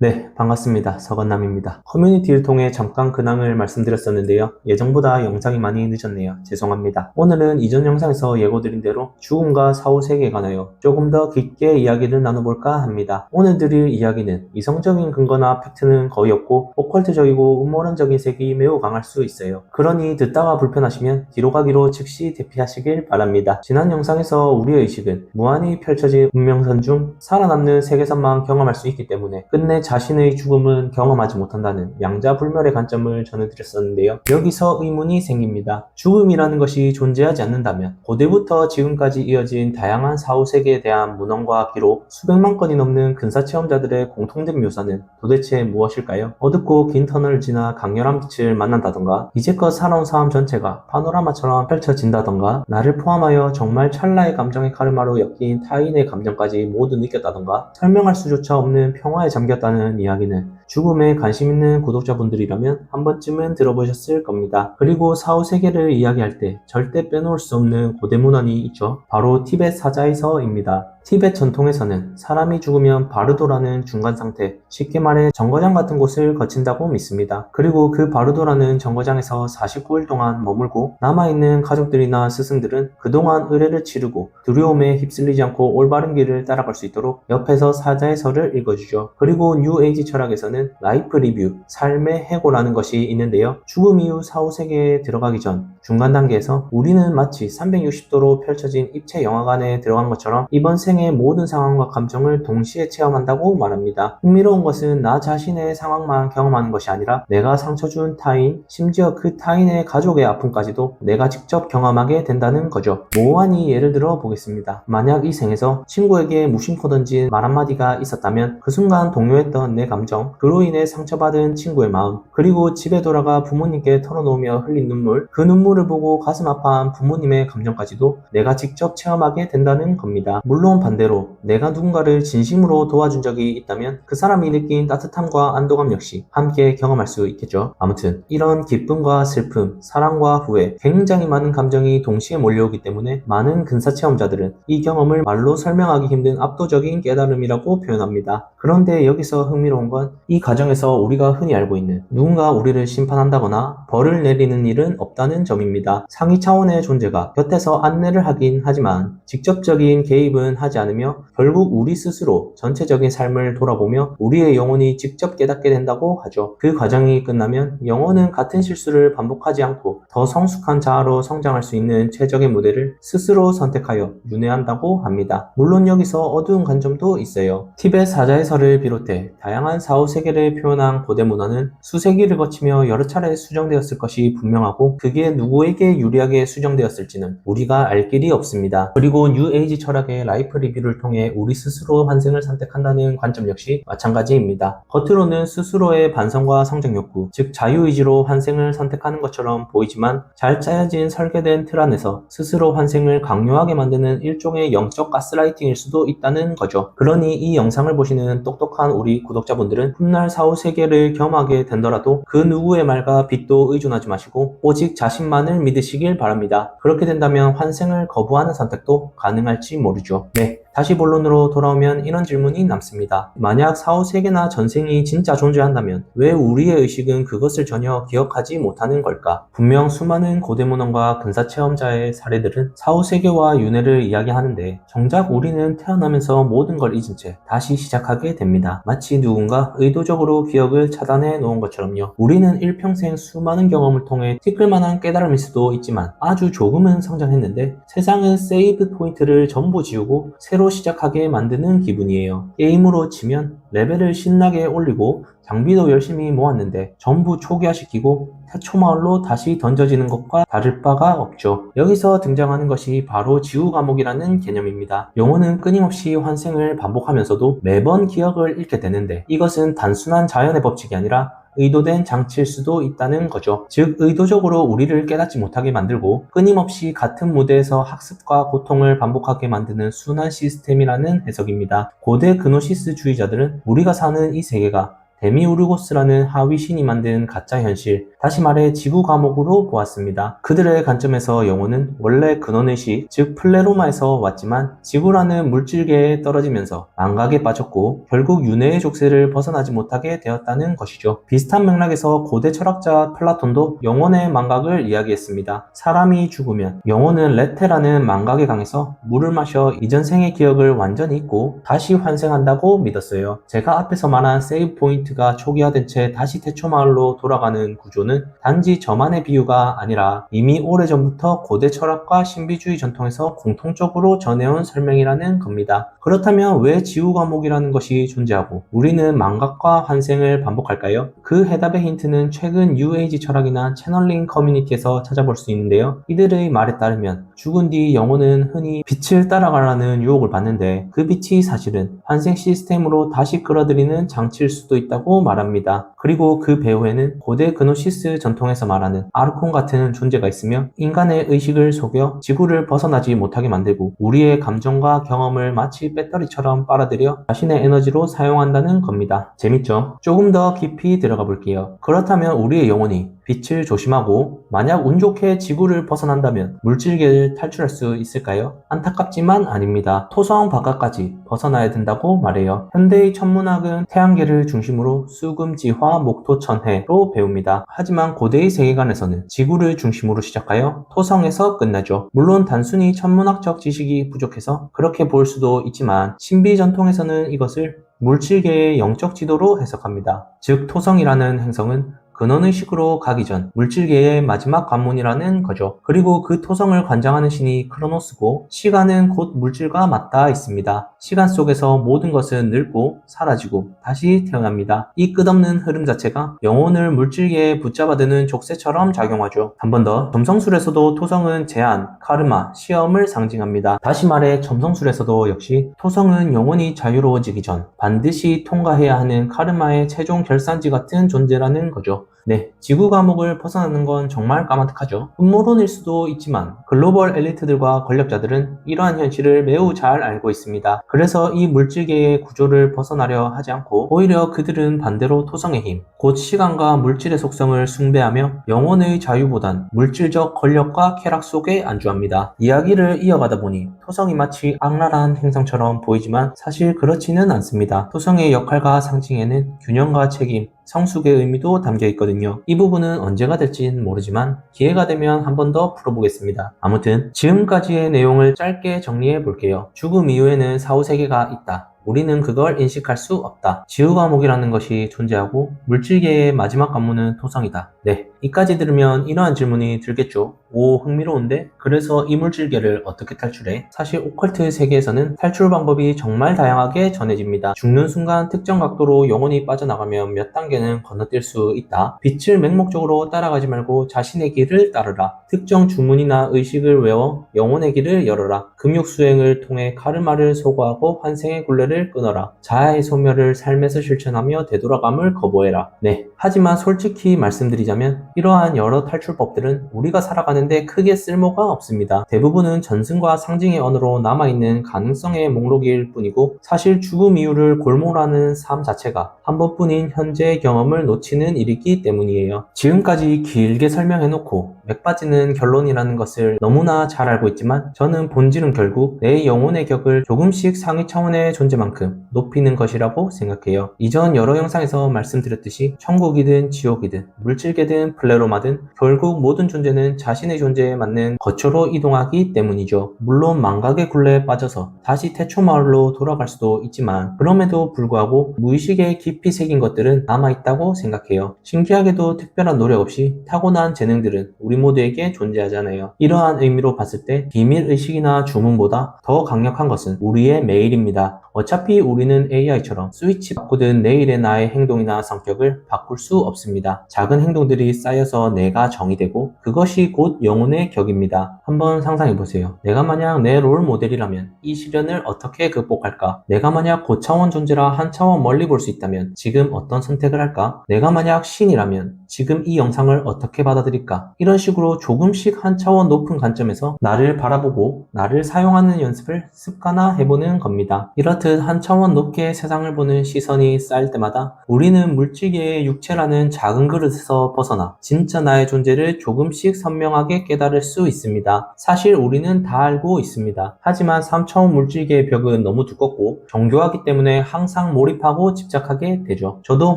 네, 반갑습니다. 서건남입니다. 커뮤니티를 통해 잠깐 근황을 말씀드렸었는데요. 예정보다 영상이 많이 늦었네요. 죄송합니다. 오늘은 이전 영상에서 예고드린 대로 죽음과 사후 세계에 관하여 조금 더 깊게 이야기를 나눠볼까 합니다. 오늘 드릴 이야기는 이성적인 근거나 팩트는 거의 없고 오컬트적이고 음모론적인 색이 매우 강할 수 있어요. 그러니 듣다가 불편하시면 뒤로 가기로 즉시 대피하시길 바랍니다. 지난 영상에서 우리의 의식은 무한히 펼쳐진 운명선 중 살아남는 세계선만 경험할 수 있기 때문에 끝내 자신의 죽음은 경험하지 못한다는 양자불멸의 관점을 전해드렸었는데요. 여기서 의문이 생깁니다. 죽음이라는 것이 존재하지 않는다면 고대부터 지금까지 이어진 다양한 사후세계에 대한 문헌과 기록, 수백만 건이 넘는 근사체험자들의 공통된 묘사는 도대체 무엇일까요? 어둡고 긴 터널을 지나 강렬한 빛을 만난다던가, 이제껏 살아온 삶 전체가 파노라마처럼 펼쳐진다던가, 나를 포함하여 정말 찰나의 감정의 카르마로 엮인 타인의 감정까지 모두 느꼈다던가, 설명할 수조차 없는 평화에 잠겼다는 이야기는 죽음에 관심 있는 구독자분들이라면 한 번쯤은 들어보셨을 겁니다. 그리고 사후세계를 이야기할 때 절대 빼놓을 수 없는 고대 문헌이 있죠. 바로 티벳 사자에서입니다. 티벳 전통에서는 사람이 죽으면 바르도라는 중간 상태, 쉽게 말해 정거장 같은 곳을 거친다고 믿습니다. 그리고 그 바르도라는 정거장에서 49일 동안 머물고 남아있는 가족들이나 스승들은 그동안 의뢰를 치르고 두려움에 휩쓸리지 않고 올바른 길을 따라갈 수 있도록 옆에서 사자의 설을 읽어주죠. 그리고 뉴에이지 철학에서는 라이프 리뷰, 삶의 해고라는 것이 있는데요. 죽음 이후 사후세계에 들어가기 전 중간 단계에서 우리는 마치 360도로 펼쳐진 입체 영화관에 들어간 것처럼 이번 생의 모든 상황과 감정을 동시에 체험한다고 말합니다. 흥미로운 것은 나 자신의 상황만 경험하는 것이 아니라 내가 상처 준 타인, 심지어 그 타인의 가족의 아픔까지도 내가 직접 경험하게 된다는 거죠. 모호하니 예를 들어 보겠습니다. 만약 이 생에서 친구에게 무심코 던진 말 한마디가 있었다면 그 순간 동요했던 내 감정, 그로 인해 상처받은 친구의 마음, 그리고 집에 돌아가 부모님께 털어놓으며 흘린 눈물, 그 눈물을 보고 가슴 아파한 부모님의 감정까지도 내가 직접 체험하게 된다는 겁니다. 물론 반대로 내가 누군가를 진심으로 도와준 적이 있다면 그 사람이 느낀 따뜻함과 안도감 역시 함께 경험할 수 있겠죠. 아무튼 이런 기쁨과 슬픔, 사랑과 후회, 굉장히 많은 감정이 동시에 몰려오기 때문에 많은 근사체험자들은 이 경험을 말로 설명하기 힘든 압도적인 깨달음이라고 표현합니다. 그런데 여기서 흥미로운 건 이 과정에서 우리가 흔히 알고 있는 누군가 우리를 심판한다거나 벌을 내리는 일은 없다는 점입니다. 상위 차원의 존재가 곁에서 안내를 하긴 하지만 직접적인 개입은 하지 않으며 결국 우리 스스로 전체적인 삶을 돌아보며 우리의 영혼이 직접 깨닫게 된다고 하죠. 그 과정이 끝나면 영혼은 같은 실수를 반복하지 않고 더 성숙한 자아로 성장할 수 있는 최적의 무대를 스스로 선택하여 윤회한다고 합니다. 물론 여기서 어두운 관점도 있어요. 티벳 사자의설을 비롯해 다양한 사후세계를 표현한 고대 문화는 수세기를 거치며 여러 차례 수정되었을 것이 분명하고 그게 누구에게 유리하게 수정되었을지는 우리가 알 길이 없습니다. 그리고 뉴에이지 철학의 라이프 리뷰를 통해 우리 스스로 환생을 선택한다는 관점 역시 마찬가지입니다. 겉으로는 스스로의 반성과 성장 욕구, 즉 자유의지로 환생을 선택하는 것처럼 보이지만 잘 짜여진 설계된 틀 안에서 스스로 환생을 강요하게 만드는 일종의 영적 가스라이팅일 수도 있다는 거죠. 그러니 이 영상을 보시는 똑똑한 우리 구독자분들은 훗날 사후세계를 경험하게 된더라도 그 누구의 말과 빛도 의존하지 마시고 오직 자신만을 믿으시길 바랍니다. 그렇게 된다면 환생을 거부하는 선택도 가능할지 모르죠. 네, 다시 본론으로 돌아오면 이런 질문이 남습니다. 만약 사후세계나 전생이 진짜 존재한다면 왜 우리의 의식은 그것을 전혀 기억하지 못하는 걸까? 분명 수많은 고대문헌과 근사체험자의 사례들은 사후세계와 윤회를 이야기하는데 정작 우리는 태어나면서 모든 걸 잊은 채 다시 시작하게 됩니다. 마치 누군가 의도적으로 기억을 차단해 놓은 것처럼요. 우리는 일평생 수많은 경험을 통해 티끌만한 깨달음일 수도 있지만 아주 조금은 성장했는데 세상은 세이브 포인트를 전부 지우고 새로 시작하게 만드는 기분이에요. 게임으로 치면 레벨을 신나게 올리고 장비도 열심히 모았는데 전부 초기화시키고 태초마을로 다시 던져지는 것과 다를 바가 없죠. 여기서 등장하는 것이 바로 지우 감옥이라는 개념입니다. 영혼은 끊임없이 환생을 반복하면서도 매번 기억을 잃게 되는데 이것은 단순한 자연의 법칙이 아니라 의도된 장치일 수도 있다는 거죠. 즉 의도적으로 우리를 깨닫지 못하게 만들고 끊임없이 같은 무대에서 학습과 고통을 반복하게 만드는 순환 시스템이라는 해석입니다. 고대 그노시스주의자들은 우리가 사는 이 세계가 데미우르고스라는 하위 신이 만든 가짜 현실, 다시 말해 지구 과목으로 보았습니다. 그들의 관점에서 영혼은 원래 근원의식, 즉 플레로마에서 왔지만 지구라는 물질계에 떨어지면서 망각에 빠졌고 결국 윤회의 족쇄를 벗어나지 못하게 되었다는 것이죠. 비슷한 맥락에서 고대 철학자 플라톤도 영혼의 망각을 이야기했습니다. 사람이 죽으면 영혼은 레테라는 망각에 강해서 물을 마셔 이전 생의 기억을 완전히 잊고 다시 환생한다고 믿었어요. 제가 앞에서 말한 세이브 포인트가 초기화된 채 다시 태초마을로 돌아가는 구조는 단지 저만의 비유가 아니라 이미 오래전부터 고대 철학과 신비주의 전통에서 공통적으로 전해온 설명이라는 겁니다. 그렇다면 왜 지구 과목이라는 것이 존재하고 우리는 망각과 환생을 반복할까요? 그 해답의 힌트는 최근 뉴에이지 철학이나 채널링 커뮤니티에서 찾아볼 수 있는데요. 이들의 말에 따르면 죽은 뒤 영혼은 흔히 빛을 따라가라는 유혹을 받는데 그 빛이 사실은 환생 시스템으로 다시 끌어들이는 장치일 수도 있다고 말합니다. 그리고 그 배후에는 고대 그노시스 전통에서 말하는 아르콘 같은 존재가 있으며 인간의 의식을 속여 지구를 벗어나지 못하게 만들고 우리의 감정과 경험을 마치 배터리처럼 빨아들여 자신의 에너지로 사용한다는 겁니다. 재밌죠? 조금 더 깊이 들어가 볼게요. 그렇다면 우리의 영혼이 빛을 조심하고 만약 운 좋게 지구를 벗어난다면 물질계를 탈출할 수 있을까요? 안타깝지만 아닙니다. 토성 바깥까지 벗어나야 된다고 말해요. 현대의 천문학은 태양계를 중심으로 수금지화 목토천해로 배웁니다. 하지만 고대의 세계관에서는 지구를 중심으로 시작하여 토성에서 끝나죠. 물론 단순히 천문학적 지식이 부족해서 그렇게 볼 수도 있지만 신비 전통에서는 이것을 물질계의 영적 지도로 해석합니다. 즉 토성이라는 행성은 근원의식으로 가기 전 물질계의 마지막 관문이라는 거죠. 그리고 그 토성을 관장하는 신이 크로노스고 시간은 곧 물질과 맞닿아 있습니다. 시간 속에서 모든 것은 늙고 사라지고 다시 태어납니다. 이 끝없는 흐름 자체가 영혼을 물질계에 붙잡아두는 족쇄처럼 작용하죠. 한 번 더, 점성술에서도 토성은 제한, 카르마, 시험을 상징합니다. 다시 말해 점성술에서도 역시 토성은 영혼이 자유로워지기 전 반드시 통과해야 하는 카르마의 최종 결산지 같은 존재라는 거죠. 네, 지구 과목을 벗어나는 건 정말 까마득하죠. 음모론일 수도 있지만 글로벌 엘리트들과 권력자들은 이러한 현실을 매우 잘 알고 있습니다. 그래서 이 물질계의 구조를 벗어나려 하지 않고 오히려 그들은 반대로 토성의 힘, 곧 시간과 물질의 속성을 숭배하며 영혼의 자유보단 물질적 권력과 쾌락 속에 안주합니다. 이야기를 이어가다 보니 토성이 마치 악랄한 행성처럼 보이지만 사실 그렇지는 않습니다. 토성의 역할과 상징에는 균형과 책임, 성숙의 의미도 담겨 있거든요. 이 부분은 언제가 될지는 모르지만 기회가 되면 한 번 더 풀어보겠습니다. 아무튼 지금까지의 내용을 짧게 정리해 볼게요. 죽음 이후에는 사후세계가 있다. 우리는 그걸 인식할 수 없다. 지구과목이라는 것이 존재하고 물질계의 마지막 관문은 토성이다. 네, 이까지 들으면 이러한 질문이 들겠죠. 오, 흥미로운데? 그래서 이 물질계를 어떻게 탈출해? 사실 오컬트 세계에서는 탈출 방법이 정말 다양하게 전해집니다. 죽는 순간 특정 각도로 영혼이 빠져나가면 몇 단계는 건너뛸 수 있다. 빛을 맹목적으로 따라가지 말고 자신의 길을 따르라. 특정 주문이나 의식을 외워 영혼의 길을 열어라. 금욕수행을 통해 카르마를 소거하고 환생의 굴레를 끊어라. 자아의 소멸을 삶에서 실천하며 되돌아감을 거부해라. 네, 하지만 솔직히 말씀드리자면 이러한 여러 탈출법들은 우리가 살아가는데 크게 쓸모가 없습니다. 대부분은 전승과 상징의 언어로 남아있는 가능성의 목록일 뿐이고 사실 죽음 이후를 골몰하는 삶 자체가 한 번뿐인 현재의 경험을 놓치는 일이기 때문이에요. 지금까지 길게 설명해놓고 맥 빠지는 결론이라는 것을 너무나 잘 알고 있지만 저는 본질은 결국 내 영혼의 격을 조금씩 상위 차원의 존재만큼 높이는 것이라고 생각해요. 이전 여러 영상에서 말씀드렸듯이 천국이든 지옥이든 물질계든 플레로마든 결국 모든 존재는 자신의 존재에 맞는 거처로 이동하기 때문이죠. 물론 망각의 굴레에 빠져서 다시 태초마을로 돌아갈 수도 있지만 그럼에도 불구하고 무의식에 깊이 새긴 것들은 남아있다고 생각해요. 신기하게도 특별한 노력 없이 타고난 재능들은 우리 모두에게 존재하잖아요. 이러한 의미로 봤을 때 비밀의식이나 주문보다 더 강력한 것은 우리의 매일입니다. 어차피 우리는 AI처럼 스위치 바꾸든 내일의 나의 행동이나 성격을 바꿀 수 없습니다. 작은 행동들이 쌓여서 내가 정의되고 그것이 곧 영혼의 격입니다. 한번 상상해보세요. 내가 만약 내 롤 모델이라면 이 시련을 어떻게 극복할까? 내가 만약 고차원 존재라 한 차원 멀리 볼 수 있다면 지금 어떤 선택을 할까? 내가 만약 신이라면 지금 이 영상을 어떻게 받아들일까? 이런 식으로 조금씩 한 차원 높은 관점에서 나를 바라보고 나를 사용하는 연습을 습관화해보는 겁니다. 이렇듯 한 차원 높게 세상을 보는 시선이 쌓일 때마다 우리는 물질계의 육체라는 작은 그릇에서 벗어나 진짜 나의 존재를 조금씩 선명하게 깨달을 수 있습니다. 사실 우리는 다 알고 있습니다. 하지만 3차원 물질계의 벽은 너무 두껍고 정교하기 때문에 항상 몰입하고 집착하게 되죠. 저도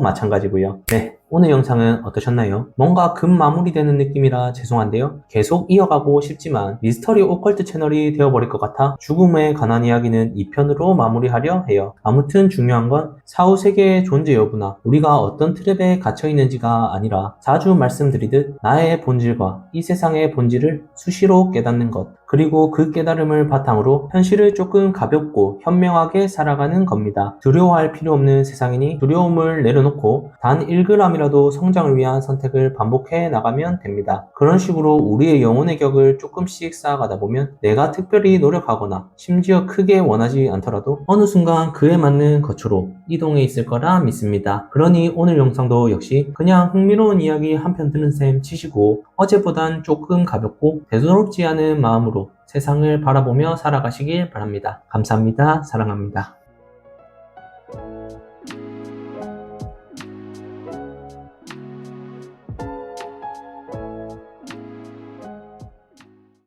마찬가지고요. 네, 오늘 영상은 어떠셨나요? 뭔가 급 마무리되는 느낌이라 죄송한데요. 계속 이어가고 싶지만 미스터리 오컬트 채널이 되어버릴 것 같아 죽음에 관한 이야기는 2편으로 마무리하려 해요. 아무튼 중요한 건 사후 세계의 존재 여부나 우리가 어떤 트랩에 갇혀 있는지가 아니라 자주 말씀드리듯 나의 본질과 이 세상의 본질을 수시로 깨닫는 것, 그리고 그 깨달음을 바탕으로 현실을 조금 가볍고 현명하게 살아가는 겁니다. 두려워할 필요 없는 세상이니 두려움을 내려놓고 단 1g이라도 성장을 위한 선택을 반복해 나가면 됩니다. 그런 식으로 우리의 영혼의 격을 조금씩 쌓아가다 보면 내가 특별히 노력하거나 심지어 크게 원하지 않더라도 어느 순간 그에 맞는 거처로 이동해 있을 거라 믿습니다. 그러니 오늘 영상도 역시 그냥 흥미로운 이야기 한 편 듣는 셈 치시고 어제보단 조금 가볍고 대수롭지 않은 마음으로 세상을 바라보며 살아가시길 바랍니다. 감사합니다. 사랑합니다.